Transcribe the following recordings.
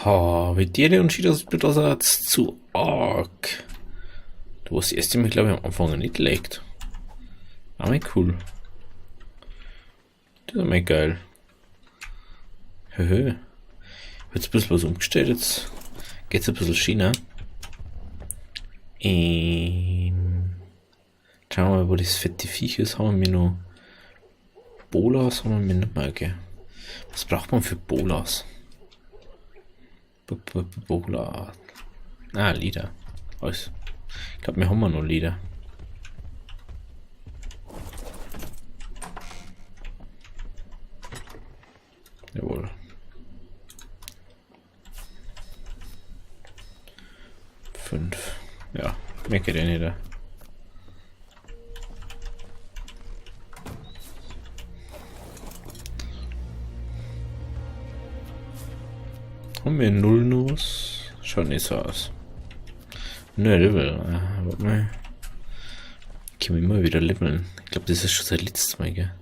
Ha, wie dir der Unterschied aus Blutersatz zu arg. Du hast erst einmal, glaube ich, am Anfang nicht gelegt. Aber cool. Das ist einmal geil. Höhö. Wird ein bisschen was umgestellt jetzt. Geht's ein bisschen China. Schauen wir mal, wo das fette Viech ist. Haben wir noch Bolas? Haben wir nicht mehr, gell? Was braucht man für Bolas? Bola. Ah, Lieder. Alles. Ich glaube, wir haben noch Lieder. Jawohl. 5. Ja, mehr geht ja nicht. Haben wir 0 Nuss? Schaut nicht so aus. Nö, Level. Warte mal. Ich kann immer wieder leveln. Ich glaube, das ist schon seit letztes Mal, gell?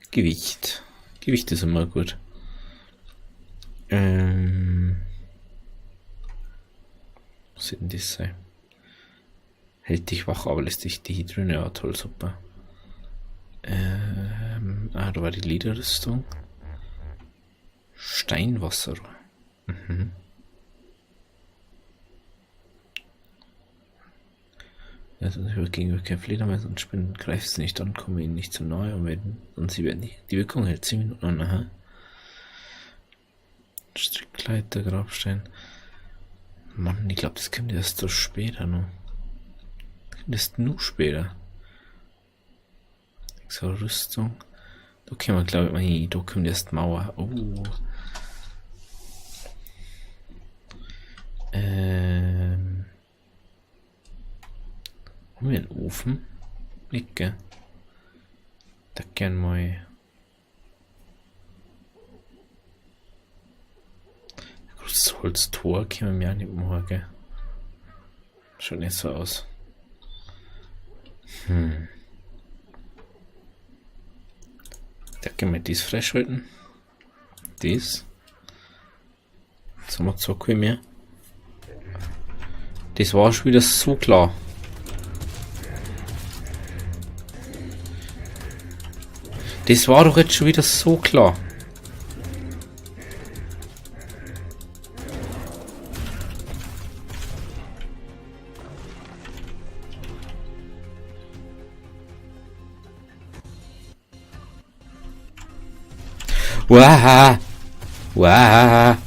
Gewicht. Gewicht ist immer gut. Was soll denn das sein? Hält dich wach, aber lässt dich dehydrieren. Ja, toll, super. Da war die Lederrüstung. Steinwasser. Mhm. Also gegenüber kein Fledermaus und Spinnen greifst du nicht an, komme ihnen nicht zu nahe und sie werden nicht. Die Wirkung hält 10 Minuten an. Aha. Strickleiter, Grabstein. Mann, ich glaube, das kommt erst so später noch. Das ist nur später. So, Rüstung. Da können wir, glaube ich, da kommt erst Mauer. Oh. Haben wir einen Ofen? Nicht, gell? Da gern mal. Das Holztor können wir mir auch nicht machen, gell? Schaut nicht so aus. Da können wir das freischalten. Das. Jetzt haben wir zwar kein mehr. Das war schon wieder so klar. Das war doch jetzt schon wieder so klar. Waha! Waha!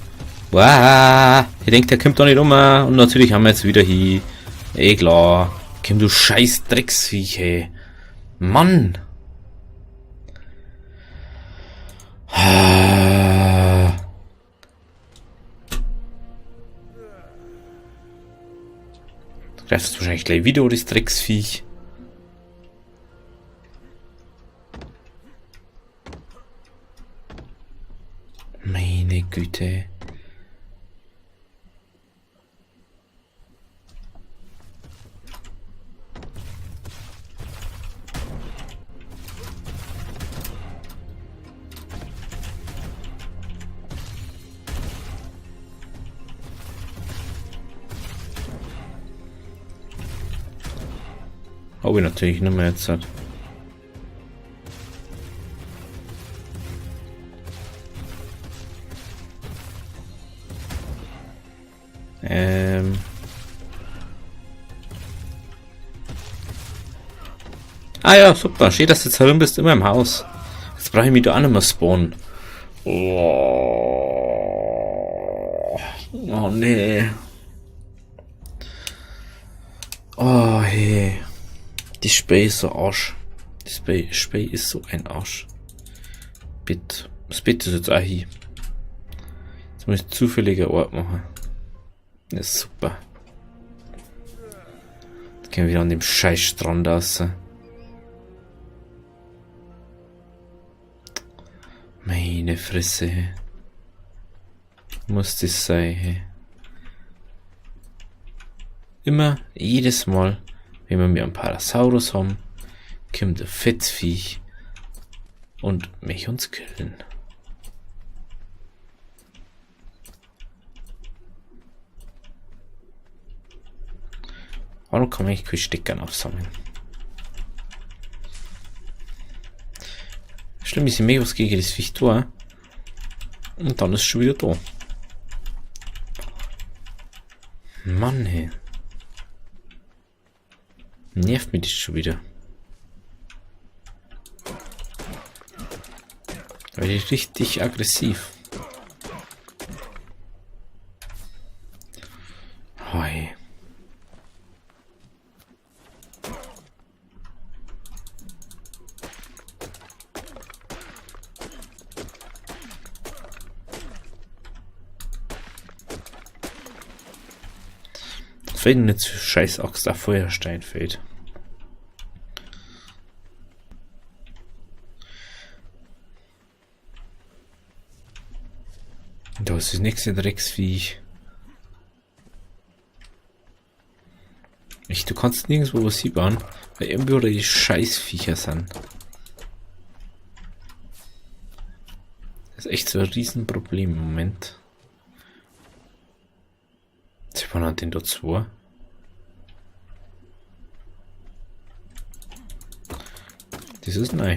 Waha! Ich denke, der kommt doch nicht um. Und natürlich haben wir jetzt wieder hier. Eh klar. Komm, du scheiß Drecksviech, hey. Mann! Du greifst wahrscheinlich gleich wieder, das Drecksviech. Meine Güte. Habe ich natürlich nicht mehr jetzt. Ah ja, super. Steht, dass du jetzt herum bist, immer im Haus. Jetzt brauche ich mich da auch nicht mehr spawnen. Oh nee. Oh hey. Die Spey ist so Arsch. Die Spey ist so ein Arsch. Bett. Das Bett ist jetzt auch hier. Jetzt muss ich zufälliger Ort machen. Das ist super. Jetzt gehen wir wieder an dem scheiß Strand raus. Meine Fresse. Muss das sein. Immer, jedes Mal, wenn wir einen Parasaurus haben, kommt ein Fettviech und mich uns killen. Warum kann man eigentlich keine Steckern aufsammeln? Schlimm ist, ich mega was gegen das Viech tun. Und dann ist es schon wieder da. Mann, hey. Nervt mich das schon wieder. Weil ich richtig aggressiv. Hoi. Wenn nicht so scheiß Axt auf Feuerstein fällt. Da ist das nächste Drecksviech. Du kannst nirgendwo was hinbauen, weil irgendwo die Scheißviecher sind. Das ist echt so ein Riesenproblem im Moment. Wann hat denn da zwei? Das ist neu.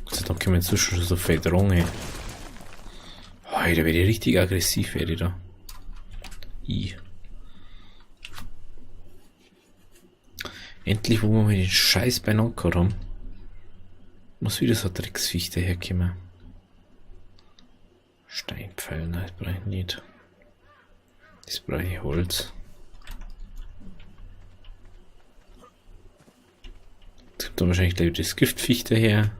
Gott sei Dank können wir jetzt schon so fett ran. Oh, da werde ich richtig aggressiv, werde ich da. Endlich, wo wir mal den Scheiß beieinander haben, muss wieder so ein Drecksviech daherkommen. Steinpfeil, nein, das brauche ich nicht. Das brauche ich Holz. Jetzt kommt dann wahrscheinlich gleich das Giftviech daher.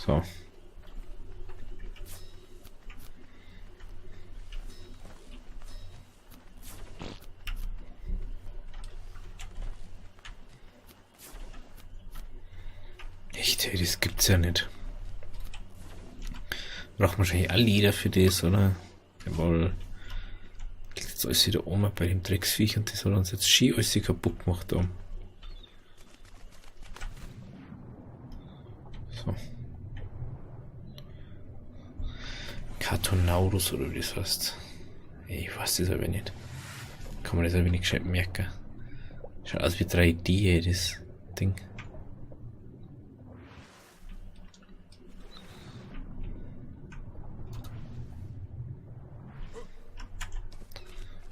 So. Echt, hey, das gibt's ja nicht. Braucht wahrscheinlich auch Leder für das, oder? Jawohl. Jetzt alles wieder oben bei dem Drecksviech und das hat uns jetzt schön alles kaputt gemacht da. So. Cartonaurus oder wie das heißt. Ich weiß das aber nicht. Kann man das aber nicht gescheit merken. Schaut aus wie 3D, das Ding.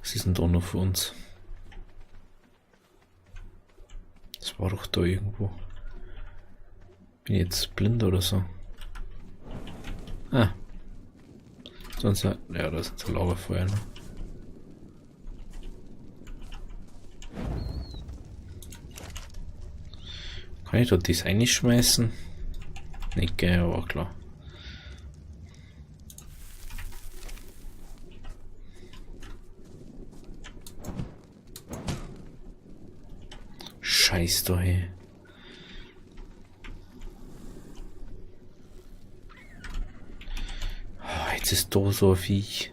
Was ist denn da noch für uns? Das war doch da irgendwo. Bin ich jetzt blind oder so? Ah. Sonst ja, da ist ein Lagerfeuer noch. Kann ich da das einschmeißen? Nicht gell, aber klar. Scheiß da, hey. Oh, jetzt ist da so ein Viech.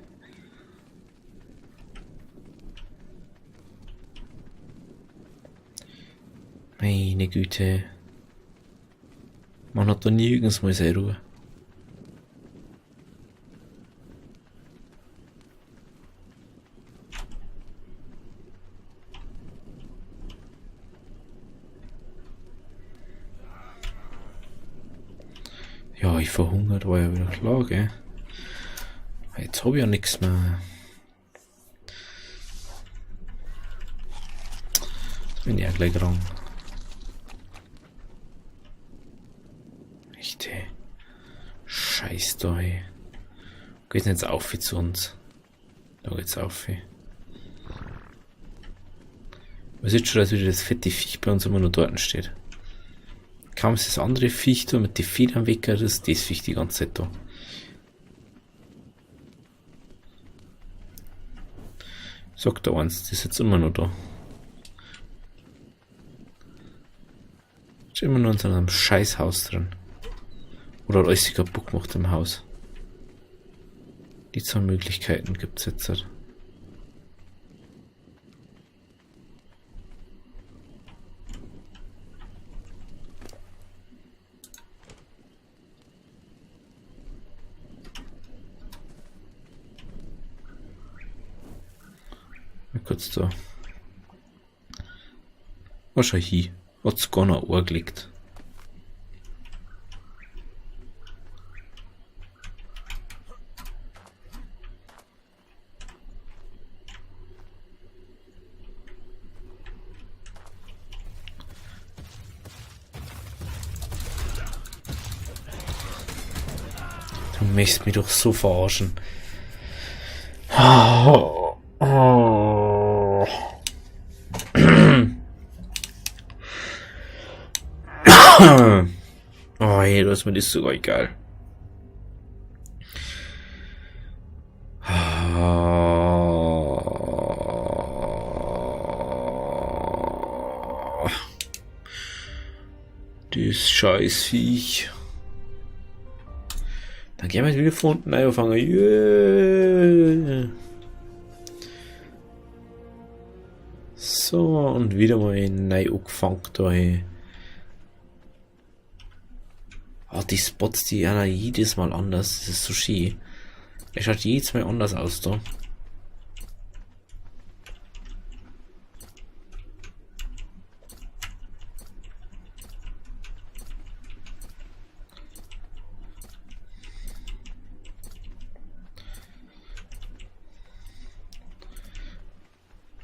Meine Güte. Man hat da nirgends mal seine Ruhe. Ja, ich verhungert, war ja wieder klar, gell? Jetzt habe ich ja nichts mehr. Jetzt bin ich ja gleich dran. Echt, ey. Scheiß da, ey. Geht nicht jetzt auf zu uns. Da geht's auf, ey. Man sieht schon, dass wieder das fette Viech bei uns immer nur dort steht. Kaum ist das andere Viech da mit den Federn weg, das ist das Viech die ganze Zeit da. Sagt der eins, das ist jetzt immer noch da. Ist immer noch in so einem Scheißhaus drin. Oder hat alles kaputt gemacht im Haus. Die zwei Möglichkeiten gibt's jetzt. Halt. Mal kurz da. Was schon hier? Hat's gar noch Ohr gelegt. Du möchtest mich doch so verarschen. Oh. Oh, hey, du hast mir das sogar egal. Das Scheißviech. Dann gehen wir jetzt wieder von unten anfangen. Yeah. So, und wieder mal neu angefangen da. Hey. Oh, die Spots, die einer jedes Mal anders. Das ist so schön. Er schaut jedes Mal anders aus da.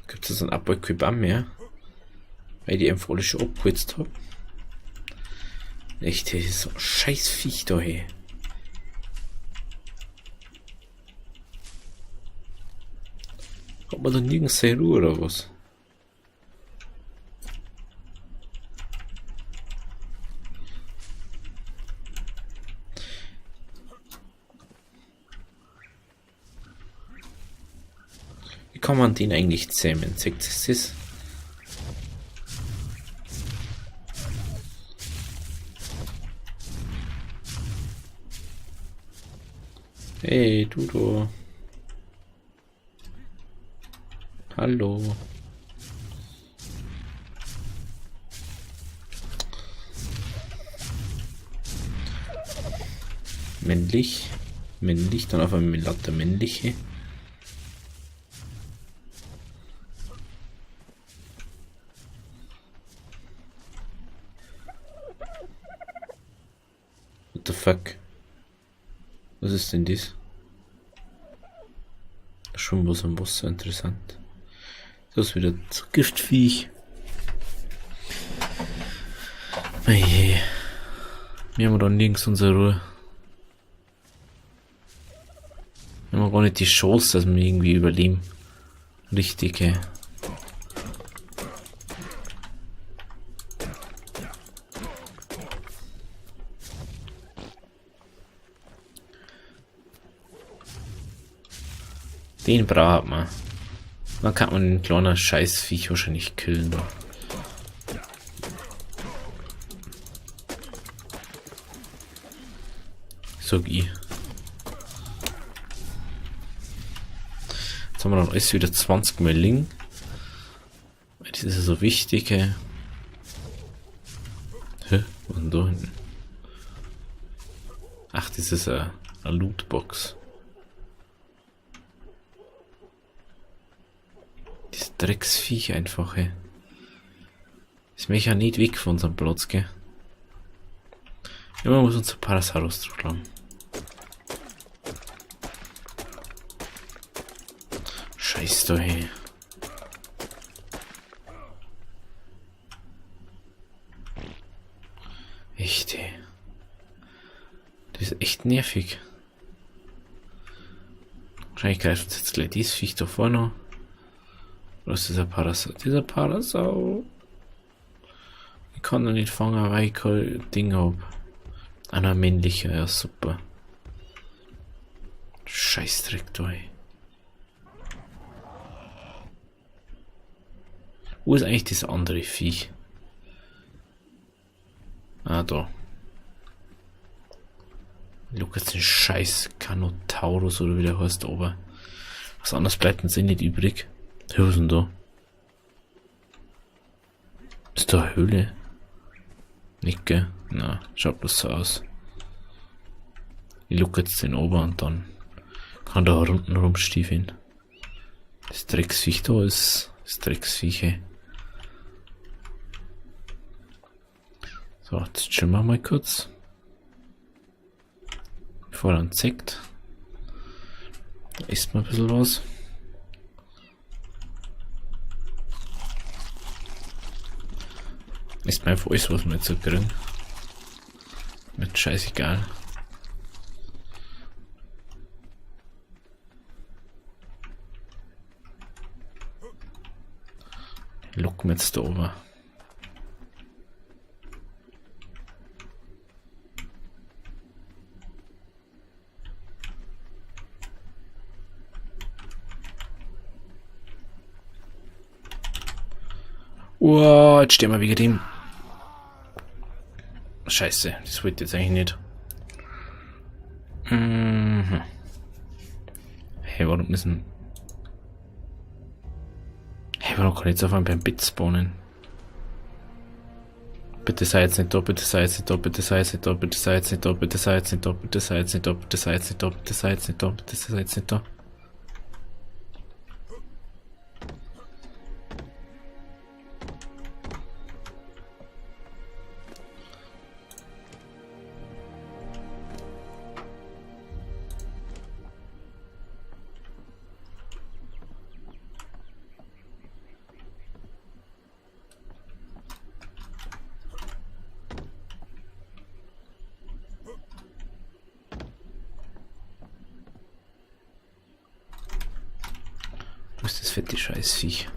Gibt es ein Upper-Equip mehr? Weil die einfach alle schon abgeholzt habe. Echt, das ist so ein scheiß Viech da, hey. Hat man da nirgends seine Ruhe oder was? Wie kann man den eigentlich zähmen? Sagt es das? Hey, du da. Hallo. Männlich. Männlich, dann auf einmal lauter männliche. What the fuck? Was ist denn das? Schon was am Wasser interessant. Das ist wieder so Giftviech. Hey. Wir haben da nirgends unsere Ruhe. Wir haben gar nicht die Chance, dass wir irgendwie überleben. Richtig, hey. Den braucht man. Dann kann man den kleinen Scheißviech wahrscheinlich killen. Sag ich. Jetzt haben wir dann alles wieder 20 Melling. Das ist ja so wichtig. Hä? Was ist denn da hinten? Ach, das ist eine Lootbox. Das Drecksviech einfach, ey. Das möchte ja nicht weg von unserem Platz, gell? Immer muss unser Parasaurus draufladen. Scheiß da, hey. Echt, ey. Das ist echt nervig. Wahrscheinlich greift uns jetzt gleich dieses Viech da vorne. Oder ist dieser Parasau? Dieser Parasau. Ich kann ihn nicht fangen, weil ich kein Ding habe. Einer männlicher, ja super. Scheißdreck da, ey. Wo ist eigentlich das andere Viech? Ah, da. Lukas, den scheiß Carnotaurus oder wie der heißt, aber was anderes bleibt uns eh nicht übrig. Was ist denn da? Ist da eine Höhle? Nicht, gell? Na, schaut bloß so aus. Ich look jetzt den ober und dann kann da unten rumstiefeln. Das Drecksviech da ist das Drecksviech. So, jetzt chillen wir mal kurz. Bevor er dann zickt. Da isst man ein bisschen was. Ist mir einfach alles, was wir jetzt so kriegen. Mit scheißegal. Locken wir jetzt da oben. Wow, jetzt stehen wir wegen dem. Scheiße, das wollte ich jetzt eigentlich nicht. Hey, warum müssen... Hey, warum kann ich jetzt auf einmal beim Bit spawnen? Bitte sei jetzt nicht da, bitte sei jetzt nicht da, bitte sei jetzt nicht da, bitte sei jetzt nicht da, bitte sei jetzt nicht da, bitte sei jetzt nicht da, bitte sei jetzt nicht da, bitte sei jetzt nicht da, bitte sei jetzt nicht da. Wo ist das fette Scheißviech?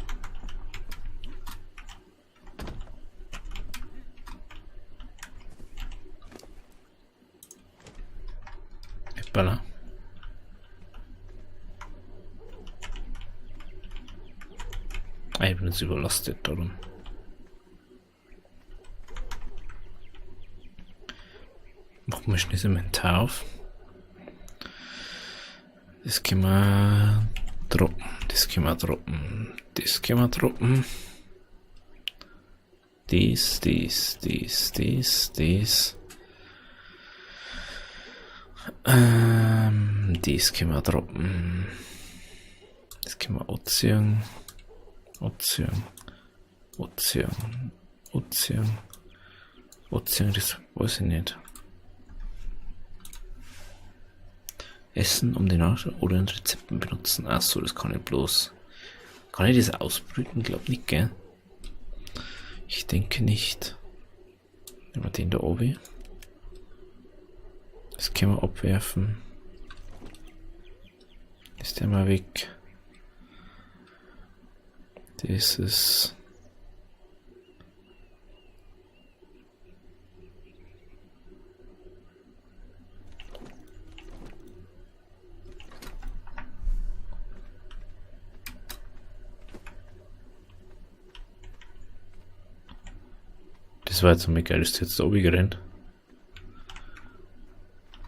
Hoppala. Ich bin jetzt überlastet darum. Machen wir schnell das Inventar auf. Das können wir droppen. Das können wir droppen. Das können wir droppen. Dies. Das können wir droppen. Das können wir Ozean. Ozean, das weiß ich nicht. Essen um den Arsch oder in Rezepten benutzen. Achso, das kann ich bloß. Kann ich das ausbrüten? Glaub nicht, gell? Ich denke nicht. Nehmen wir den da oben. Das können wir abwerfen. Ist der mal weg. Das ist. Das war jetzt mega geil, ist jetzt da oben gerannt.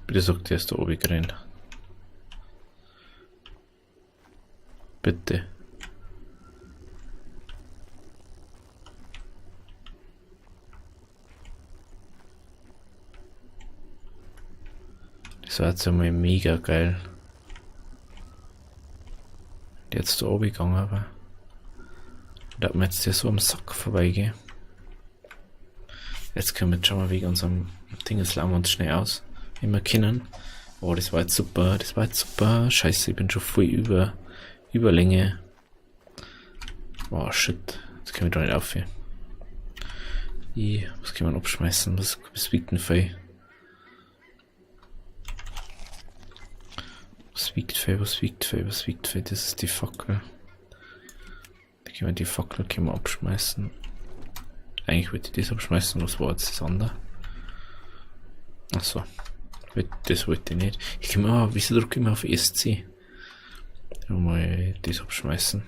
Bitte sagt, der ist da oben gerannt. Bitte. Das war jetzt einmal mega geil. Jetzt da oben gegangen, aber da hat man jetzt hier so am Sack vorbeigehen. Jetzt können wir jetzt schon mal wegen unserem Ding, jetzt laden wir uns schnell aus, wie wir können. Oh, das war jetzt super, das war jetzt super. Scheiße, ich bin schon voll über Länge. Oh, shit. Jetzt können wir da nicht aufhören. Was kann man abschmeißen? Was wiegt denn viel? Was wiegt viel? Das ist die Fackel. Da können wir die Fackel abschmeißen. Eigentlich wollte ich das abschmeißen, was war jetzt das andere? Achso. Das wollte ich nicht. Ich kann mal, wieso drücke ich mal auf ESC? Mal das abschmeißen.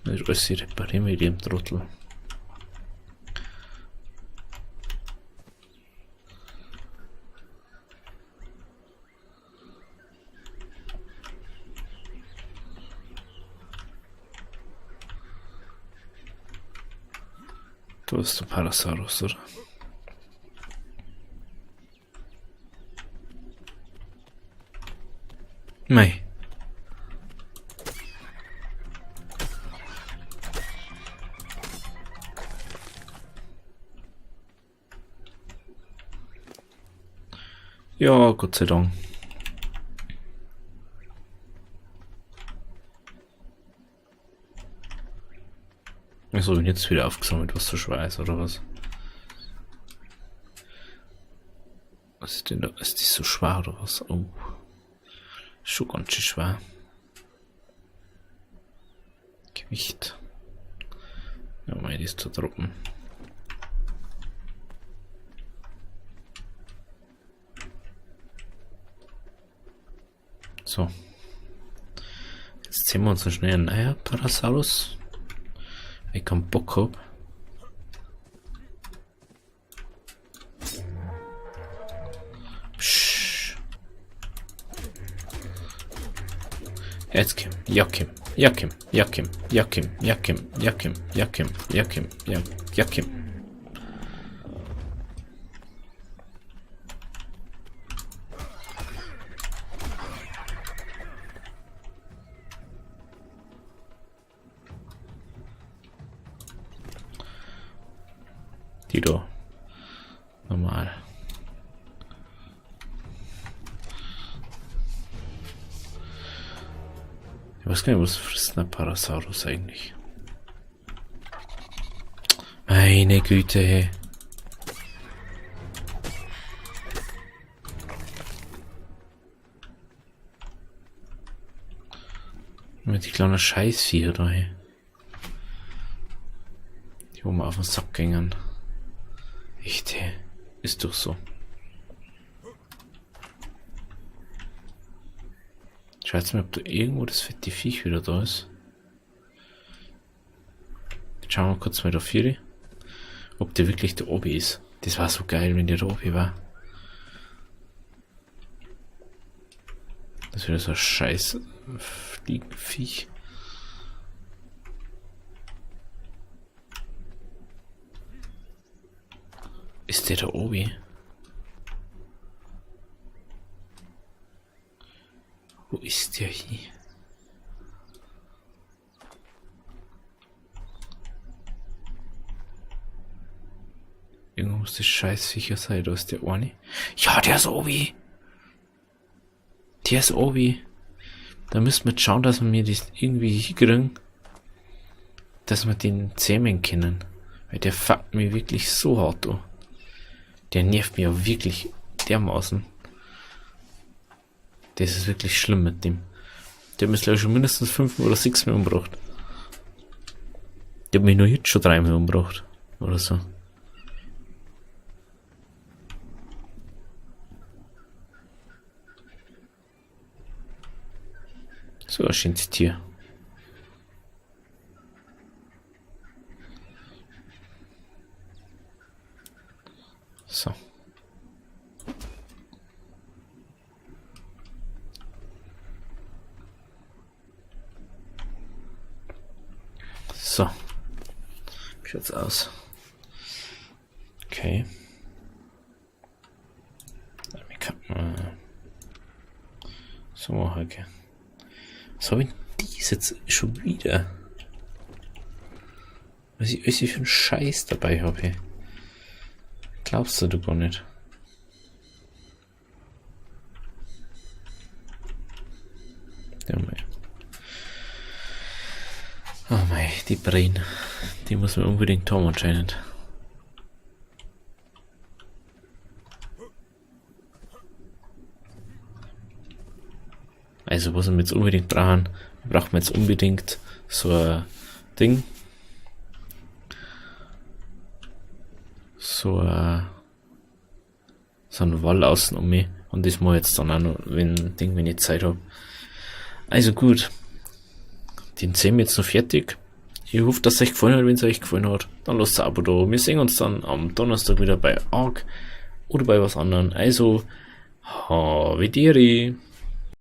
alles reparieren mit dem Trottel. Du bist der Parasaurus, oder? Mei. Ja, Gott sei Dank. Also, wenn jetzt wieder aufgesammelt, was so schwer ist, oder was? Was ist denn da? Ist die so schwer, oder was? Oh. Schon ganz schön schwer. Gewicht. Ja, mein, die ist zu droppen. So. Jetzt ziehen wir uns so schnell ein neuer Parasaurus. Ich keinen Bock hab. Psch. Jetzt Kim, Jakim, Jakim, Jakim, Jakim, Jakim, Jakim, Jakim, Jakim, Jakim. Die da. Normal. Ich weiß gar nicht, was frisst ein Parasaurus eigentlich? Meine Güte, hey. Mit die kleinen Scheißviecher da, hey. Die wo wir auf den Sack gingen. Echt, hey. Ist doch so. Schaut mal, ob da irgendwo das fette Viech wieder da ist. Jetzt schauen wir kurz mal da vorne, ob der wirklich der Obi ist. Das war so geil, wenn der da Obi war. Das ist wieder so ein scheiß Fliegenviech. Ist der Obi? Wo ist der hier? Irgendwo muss das Scheißviecher sein, da ist der eine. Ja, der ist Obi! Der ist Obi! Da müssen wir jetzt schauen, dass wir das irgendwie hinkriegen, dass wir den zähmen können. Weil der fuckt mich wirklich so hart an. Der nervt mich ja wirklich dermaßen. Das ist wirklich schlimm mit dem. Der hat mich, glaube ich, schon mindestens 5 oder 6 Mal umgebracht. Der hat mich nur jetzt schon 3 Mal umgebracht. Oder so. So ein schönes Tier. So. So. Wie schaut's aus? Okay. Damit kann man so machen. Was habe ich dies jetzt schon wieder? Was ich für einen Scheiß dabei habe. Glaubst du gar nicht? Ja, mei. Oh mei, die Brain. Die muss man unbedingt haben anscheinend. Also was wir jetzt unbedingt brauchen, braucht man jetzt unbedingt so ein Ding. So ein Wall außen um mich. Und das mache ich jetzt dann auch noch, wenn ich Zeit habe. Also gut. Den sehen wir jetzt noch fertig. Ich hoffe, dass es euch gefallen hat. Wenn es euch gefallen hat, dann lasst ein Abo da. Wir sehen uns dann am Donnerstag wieder bei ARK oder bei was anderem. Also, Havideri.